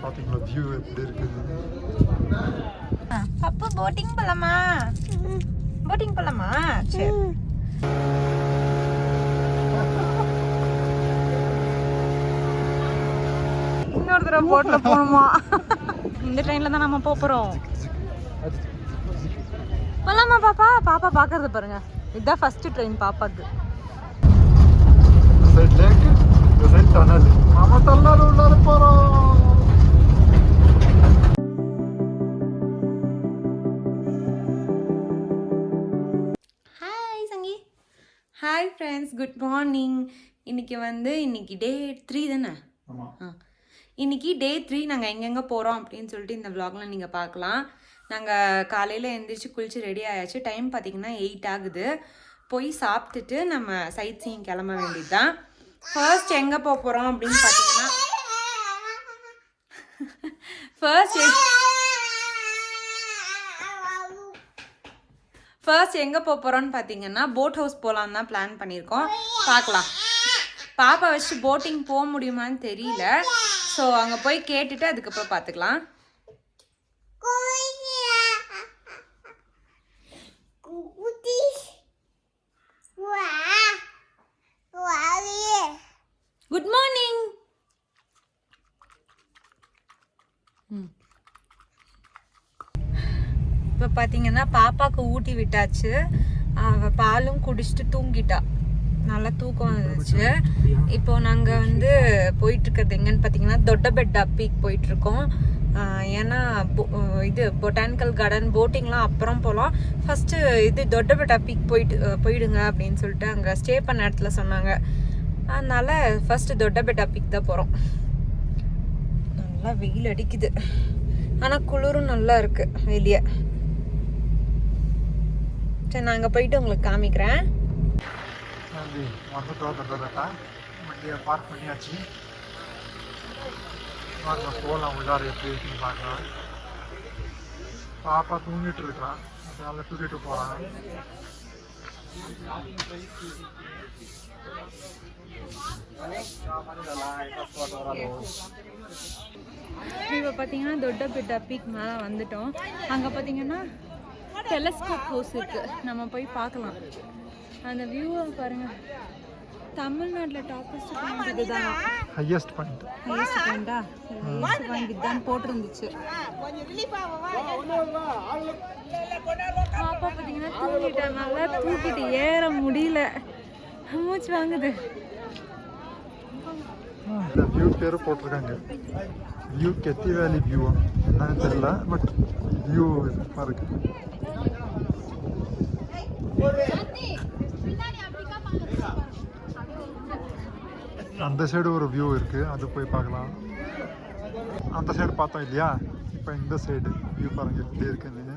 பாத்தீங்களா வியூ எப்படி இருக்குது? அப்போ போட்டிங் போலாமா? போட்டிங் போலாமா? சரி. இன்னொரு தடவை போட்ல போகணுமா? இந்த ட்ரெயின்ல தான் நம்ம போறோம். போலாமா பாப்பா? பாப்பா பாக்குறது பாருங்க. இதுதான் ஃபர்ஸ்ட் ட்ரெயின் பாப்பாக்கு. சைட் லேக், இந்த சைட் டனல். மாமா தள்ளால உள்ளார போறோம். ஹாய் சங்கி. Hi friends, good morning. இன்னைக்கு டே 3 தானே? ஆமாம். இன்னைக்கு டே 3. நாங்கள் எங்கெங்கே போகிறோம் அப்படின்னு சொல்லிட்டு இந்த vlogல நீங்கள் பார்க்கலாம். நாங்கள் காலையில் எழுந்திரிச்சு குளிச்சு ரெடி ஆயாச்சு. டைம் பார்த்தீங்கன்னா 8 ஆகுது. போய் சாப்பிட்டுட்டு நம்ம சைட் சீயிங் கிளம்ப வேண்டியது தான். ஃபர்ஸ்ட் எங்கே போக போகிறோம் அப்படின்னு பார்த்தீங்கன்னா ஃபர்ஸ்ட் எங்கே போக போகிறோன்னு பார்த்தீங்கன்னா போட் ஹவுஸ் போகலான்னு தான் பிளான் பண்ணியிருக்கோம். பார்க்கலாம். பாப்பா வச்சு போட்டிங் போக முடியுமான்னு தெரியல. ஸோ அங்கே போய் கேட்டுட்டு அதுக்கப்புறம் பார்த்துக்கலாம். Good morning. இப்போ பார்த்தீங்கன்னா பாப்பாவுக்கு ஊட்டி விட்டாச்சு. அவள் பாலும் குடிச்சிட்டு தூங்கிட்டா. நல்லா தூக்கம் வந்துச்சு. இப்போ நாங்கள் போயிட்டு இருக்கிறது எங்கன்னு பார்த்தீங்கன்னா தொட்டபெட்டா பீக் போயிட்டுருக்கோம். ஏன்னா இது பொட்டானிக்கல் கார்டன் போட்டிங்லாம் அப்புறம் போகலாம். ஃபஸ்ட்டு இது தொட்டபெட்டா பீக் போயிடுங்க அப்படின்னு சொல்லிட்டு அங்கே ஸ்டே பண்ண இடத்துல சொன்னாங்க. அதனால ஃபஸ்ட்டு தொட்டபெட்டா பீக் தான் போகிறோம். நல்லா வெயில் அடிக்குது, ஆனால் குளிரும் நல்லா இருக்கு வெளியே. சரி, நாங்கள் போயிட்டு உங்களுக்கு காமிக்கிறேன். வந்துட்டோம் தொட்டபெட்டா. வண்டியை பார்க் பண்ணியாச்சு. வாங்க போகலாம். உள்ளார எப்படி இருக்குன்னு பார்க்கலாம். பாப்பா தூங்கிட்டு இருக்கான், அதனால தூக்கிட்டு போகிறான். இப்போ பார்த்தீங்கன்னா தொட்டபெட்டா பீக் மேலே வந்துட்டோம். அங்கே பார்த்தீங்கன்னா டெலஸ்கோப் ஹவுஸ் இருக்குது. நம்ம போய் பார்க்கலாம். அந்த வியூவை பாருங்க. தமிழ்நாட்டில் டாப்பஸ்ட் பாயிண்ட் இதுதான். Highest point. ஹையஸ்ட் பாயிண்டா? ஹையஸ்ட் பாயிண்ட் இதுதான் போட்டிருந்துச்சு. பாப்பா பார்த்தீங்கன்னா தூங்கிட்டேன். நல்லா தூக்கிட்டு ஏற முடியல, மூச்சு வாங்குது. இந்த வியூ பேர் போட்டிருக்காங்க. வியூ கெத்தி வேலி வியூ என்னன்னு தெரியல, பட் வியூ பாருங்க. அந்த சைடு ஒரு வியூ இருக்கு, அது போய் பார்க்கலாம். அந்த சைடு பார்த்தோம் இல்லையா, இப்போ இந்த சைடு வியூ பாருங்க எப்படி இருக்குன்னு.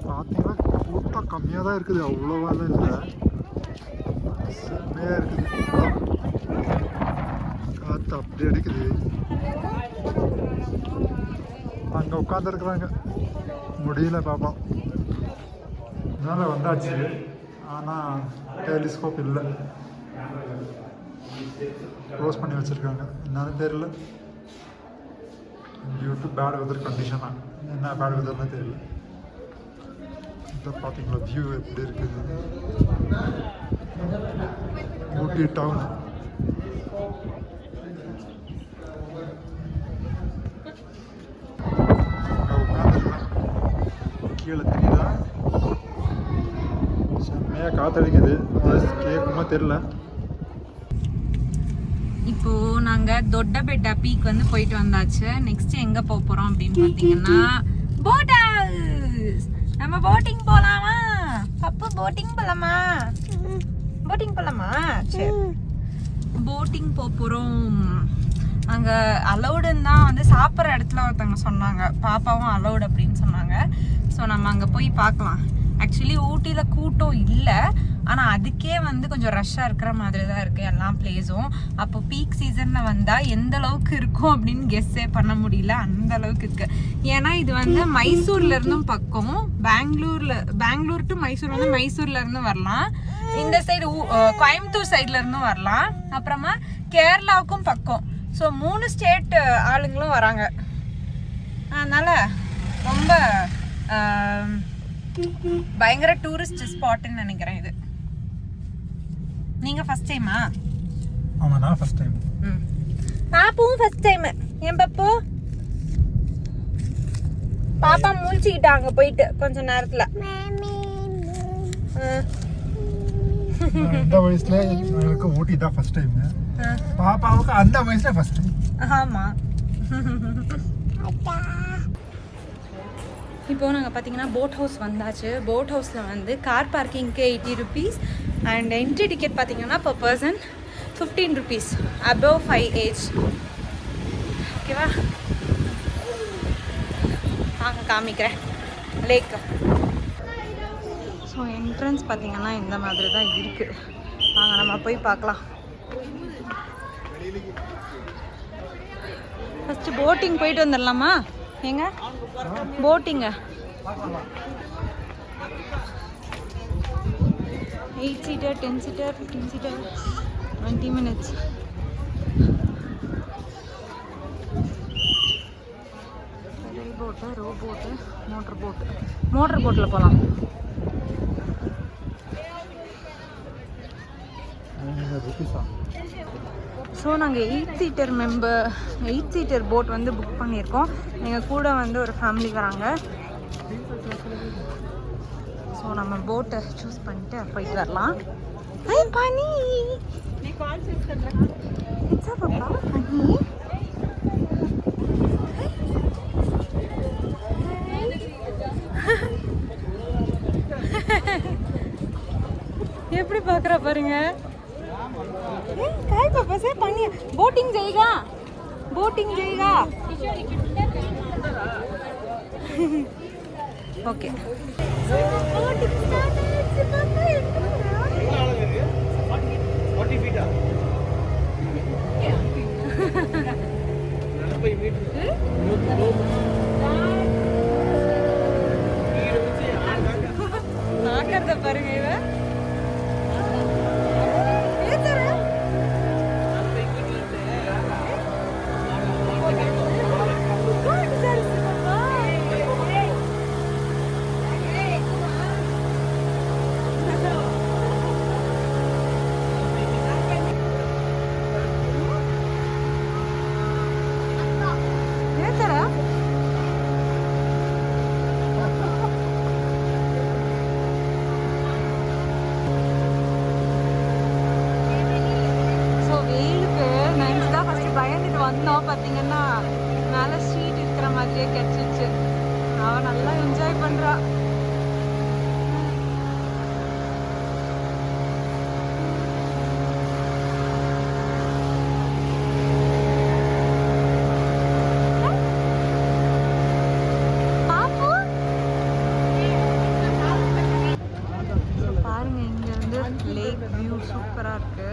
பார்த்தீங்கன்னா கூட்டம் கம்மியாக தான் இருக்குது, அவ்வளோவாலாம் இல்லை. செம்மையாக இருக்குது, காற்று அப்படி அடிக்குது. அங்கே உட்காந்துருக்குறாங்க, முடியல பாப்போம். அதனால் வந்தாச்சு, ஆனால் டெலிஸ்கோப் இல்லை, க்ளோஸ் பண்ணி வச்சுருக்காங்க. என்னன்னு தெரியல, டியூ டு பேட் வெதர் கண்டிஷனா, என்ன பேட் வெதர்னு தெரியல. இதை பார்த்தீங்களா வியூ எப்படி இருக்குது? ஊட்டி டவுன். உட்காந்துருக்கேன், கீழே தெரியுதா? செம்மையாக காற்றடிக்குது, கேட்குமா தெரியல. இப்போ நாங்கள் தொட்டபெட்டா பீக் போயிட்டு வந்தாச்சு. நெக்ஸ்ட் எங்கே போக போகிறோம் அப்படின்னு பார்த்தீங்கன்னா போட் ஹவுஸ். நம்ம போட்டிங் போகலாமா? பப்பு போட்டிங் போகலாமா? போட்டிங் போகலாமா? சரி, போட்டிங் போக போகிறோம். அங்கே அலௌடுன்னு தான் சாப்பிட்ற இடத்துல ஒருத்தவங்க சொன்னாங்க. பாப்பாவும் அலௌடு அப்படின்னு சொன்னாங்க. ஸோ நம்ம அங்கே போய் பார்க்கலாம். ஆக்சுவலி ஊட்டியில் கூட்டம் இல்லை, ஆனால் அதுக்கே கொஞ்சம் ரஷ்ஷாக இருக்கிற மாதிரி தான் இருக்குது எல்லா பிளேஸும். அப்போ பீக் சீசனில் வந்தால் எந்த அளவுக்கு இருக்கும் அப்படின்னு கெஸ்ஸே பண்ண முடியல, அந்த அளவுக்கு இருக்குது. ஏன்னா இது மைசூர்லேருந்தும் பக்கம், பெங்களூர் டு மைசூர் மைசூர்லேருந்து வரலாம். இந்த சைடு கோயம்புத்தூர் சைட்ல இருந்தும் வரலாம், அப்புறமா கேரளாவுக்கும் பக்கம். ஸோ 3 ஸ்டேட் ஆளுங்களும் வராங்க. அதனால ரொம்ப பயங்கர டூரிஸ்ட் ஸ்பாட்னு நினைக்கிறேன் இது. நீங்க ஃபர்ஸ்ட் டைமா? ஆமா, நான் ஃபர்ஸ்ட் டைம். பாப்புவும் ஃபர்ஸ்ட் டைம். ஏன் பாப்பு? பாப்பா மூழ்கிட்டாங்க போயிட்டு கொஞ்ச நேரத்துல. இந்த வயசுல எனக்கு ஊட்டி தான் ஃபர்ஸ்ட் டைம். பாப்பாவுக்கு அந்த வயசுல ஃபர்ஸ்ட் டைம். ஆமா. இப்போ நாங்கள் பார்த்தீங்கன்னா போட் ஹவுஸ் வந்தாச்சு. போட் ஹவுஸில் வந்து கார் பார்க்கிங்க்கு 80 rupees அண்ட் என்ட்ரி டிக்கெட் பார்த்தீங்கன்னா per person 15 rupees above 5 age. ஓகேவா? வாங்க காமிக்கிறேன் லேக்கு. ஸோ என்ட்ரன்ஸ் பார்த்தீங்கன்னா இந்த மாதிரி தான் இருக்குது. வாங்க நம்ம போய் பார்க்கலாம். ஃபஸ்ட்டு போட்டிங் போயிட்டு வந்துடலாமா? எங்க போட்டிங்க 8 seater, 10 seater, 15 seater, 20 minutes. Pedal போட்டு, ரோ போட்டு, மோட்டர் போட்டில் போகலாம். ஸோ நாங்கள் 8 seater போட் வந்து புக் பண்ணியிருக்கோம். எங்கள் கூட வந்து ஒரு ஃபேமிலி வராங்க. ஸோ நம்ம போட்டை சூஸ் பண்ணிட்டு போயிட்டு வரலாம். ஐ பனி இட்ஸ் அ பாப்பா பனி. எப்படி பார்க்குற பாருங்க. काय पापा से पानी बोटिंग जाएगा ओके நாக்கறத பாருங்க இவ. பார்த்தீங்கன்னா மேலே ஸ்ட்ரீட் இருக்கிற மாதிரியே கிடைச்சிச்சு. அவன் நல்லா என்ஜாய் பண்றா. பாருங்க இங்க வந்து லேக் வியூ சூப்பரா இருக்கு.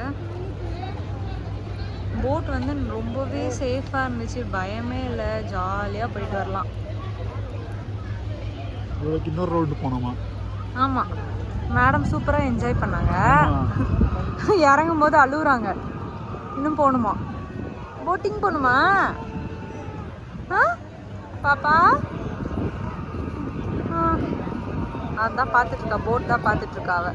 போட் வந்து ரொம்பவே சேஃபாக இருந்துச்சு, பயமே இல்லை, ஜாலியாக போயிட்டு வரலாம். இன்னொரு ரோடு போனோமா? ஆமாம், மேடம் சூப்பராக என்ஜாய் பண்ணாங்க. இறங்கும் போது அழுகுறாங்க. இன்னும் போகணுமா? போட்டிங் போகணுமா? பாப்பா அதான் பார்த்துட்ருக்கா, போட் தான் பார்த்துட்ருக்கா அவ.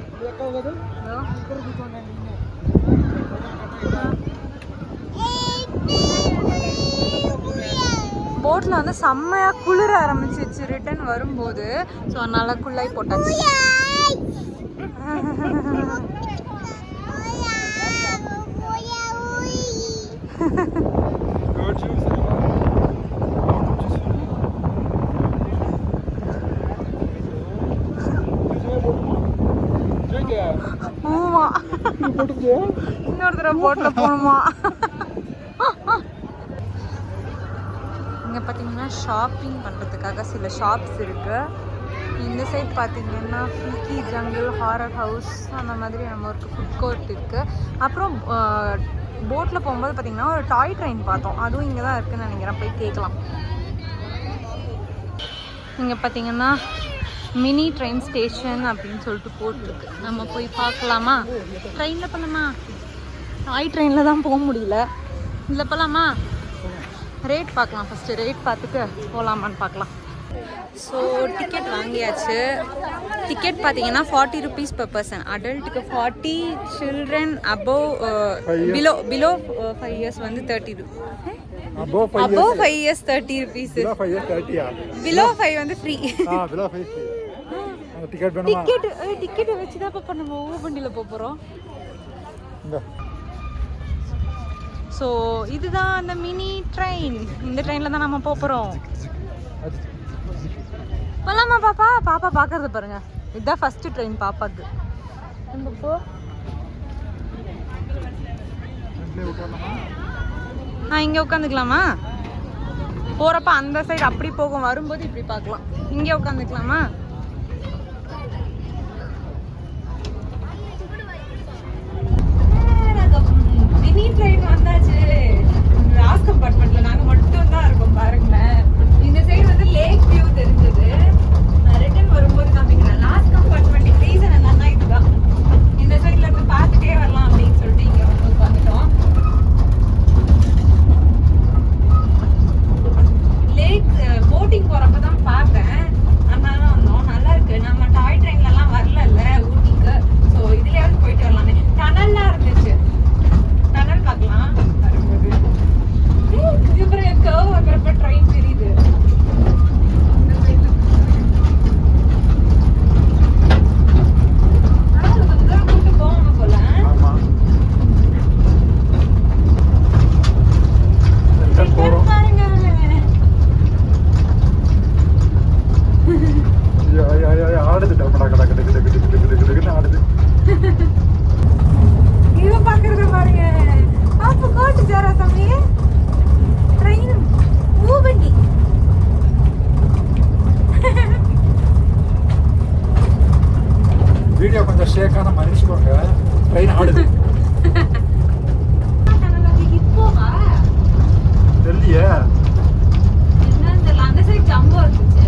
போட்டில் வந்து செம்மையாக குளிர ஆரம்பிச்சிச்சு ரிட்டர்ன் வரும்போது. ஸோ அதனால குள்ளாய் போட்டாச்சு. இன்னொரு தடவை போட்டில் போகணுமா? இங்கே பார்த்தீங்கன்னா ஷாப்பிங் பண்ணுறதுக்காக சில ஷாப்ஸ் இருக்குது. இந்த சைட் பார்த்தீங்கன்னா ஃபில்கி ஜங்கிள், ஹாரர் ஹவுஸ், அந்த மாதிரி நம்ம ஒரு ஃபுட் கோர்ட் இருக்குது. அப்புறம் போட்டில் போகும்போது பார்த்தீங்கன்னா ஒரு டாய் ட்ரெயின் பார்த்தோம், அதுவும் இங்கே தான் இருக்குதுன்னு நினைக்கிறேன். போய் கேட்கலாம். இங்கே பார்த்தீங்கன்னா மினி ட்ரெயின் ஸ்டேஷன் அப்படின்னு சொல்லிட்டு போட்டிருக்கு. நம்ம போய் பார்க்கலாமா? ட்ரெயினில் போகலாமா? டாய் ட்ரெயினில் தான் போக முடியல. இதில் போகலாமா? ரேட் பார்க்கலாம். ஃபஸ்ட்டு ரேட் பார்த்துட்டு போகலாமான்னு பார்க்கலாம். ஸோ டிக்கெட் வாங்கியாச்சு. டிக்கெட் பார்த்தீங்கன்னா 40 rupees per person. அடல்ட்டுக்கு 40, children above below 5 years வந்து 30 rupees. Above 5 years 30 rupees. Below 5 வந்து ஃப்ரீ. below 5 free. டிக்கெட் வேணுமா? டிக்கெட் வச்சு தான் இப்போ நம்ம ஊவண்டியில் போக போகிறோம். ஸோ இதுதான் அந்த மினி ட்ரெயின். இந்த ட்ரெயினில் தான் நம்ம போக போகிறோம். போலாமா பாப்பா? பாப்பா பார்க்கறது பாருங்க. இதுதான் ஃபர்ஸ்ட் ட்ரெயின் பாப்பாக்கு. இங்கே உட்காந்துக்கலாமா? போகிறப்ப அந்த சைடு அப்படி போகும், வரும்போது இப்படி பார்க்கலாம். இங்கே உட்காந்துக்கலாமா? மினி ட்ரெயின் வந்தாச்சு. லாஸ்ட் கம்பார்ட்மெண்ட்ல நாங்கள் மட்டும் தான் இருக்கோம் பாருங்களேன். இந்த சைடு வந்து லேக் வியூ தெரிஞ்சது. நான் ரிட்டர்ன் வரும்போது காமிக்கிறேன். லாஸ்ட் கம்பார்ட்மெண்ட் ரீசன் என்னன்னா இதுதான். இந்த சைட்ல இருந்து பார்த்துட்டே வரலாம் அப்படின்னு சொல்லிட்டு இங்கே வந்து உட்காந்துட்டோம். லேக் போட்டிங் போறப்ப தான் பார்த்தேன். அதனால வந்தோம். நல்லா இருக்கு. நம்ம டாய் ட்ரெயின்லலாம் வரல ஊட்டிக்கு. ஸோ இதுலயாவது போயிட்டு வரலாமே. டனல்லாம் இருந்துச்சு. டனல் பார்க்கலாம் வரும்போது. இதுக்கப்புறம் கர்வ் வரப்ப ட்ரெயின் தெரியுது. வீடியோ கொஞ்சம் ஷேக்கான மன்னிச்சுக்கோங்க. ட்ரெயின் ஆடுது. தெரியலையே என்னன்னு தெரியல. அந்த சைடு ஜம்போ இருந்துச்சு.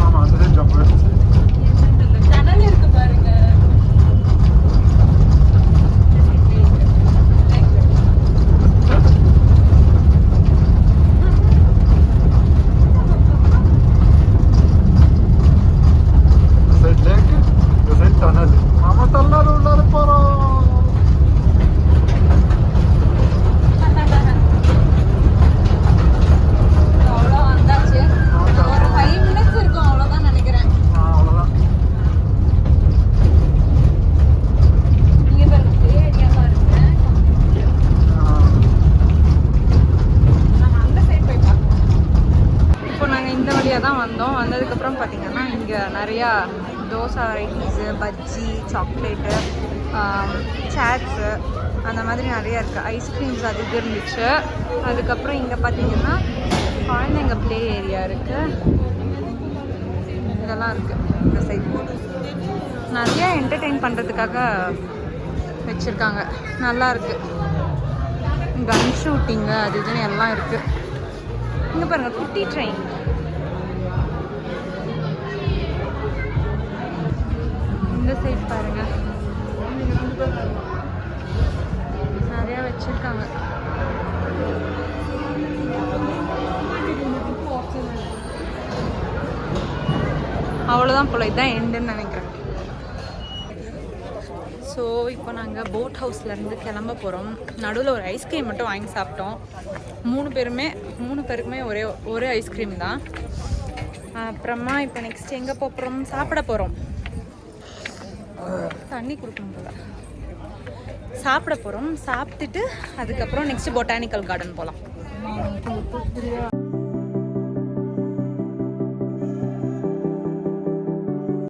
ஆமா, அந்த சைடு ஜம்போ இருந்துச்சு. என்னன்னு தெரியல. டனல் இருக்கு பாருங்க. வந்ததுக்கப்புறம் பார்த்தீங்கன்னா இங்கே நிறையா dosa varieties, bajji, chocolate, chats அந்த மாதிரி நிறையா இருக்குது. ஐஸ்கிரீம்ஸ் அது இது இருந்துச்சு. அதுக்கப்புறம் இங்கே பார்த்தீங்கன்னா குழந்தைங்க ப்ளே ஏரியா இருக்குது. இதெல்லாம் இருக்குது. இந்த சைடு நிறையா என்டர்டெயின் பண்ணுறதுக்காக வச்சுருக்காங்க. நல்லா இருக்குது. கன் ஷூட்டிங்கு அது இதுன்னு எல்லாம் இருக்குது. இங்கே பாருங்கள், குட்டி ட்ரெயின். இந்த சைட் பாருங்க, நிறையா வச்சிருக்காங்க. அவ்வளோதான் போல. இதுதான் எண்டுன்னு நினைக்கிறேன். ஸோ இப்போ நாங்கள் போட் ஹவுஸ்லேருந்து கிளம்ப போகிறோம். நடுவில் ஒரு ஐஸ்கிரீம் மட்டும் வாங்கி சாப்பிட்டோம். மூணு பேருக்குமே ஒரே ஐஸ்கிரீம் தான். அப்புறமா இப்போ நெக்ஸ்ட் எங்கே போகிறோம்? சாப்பிட போகிறோம். தண்ணி கொடுக்கணும் போல. சாப்பிட போகிறோம். சாப்பிட்டுட்டு அதுக்கப்புறம் நெக்ஸ்ட் பொட்டானிக்கல் கார்டன் போகலாம்.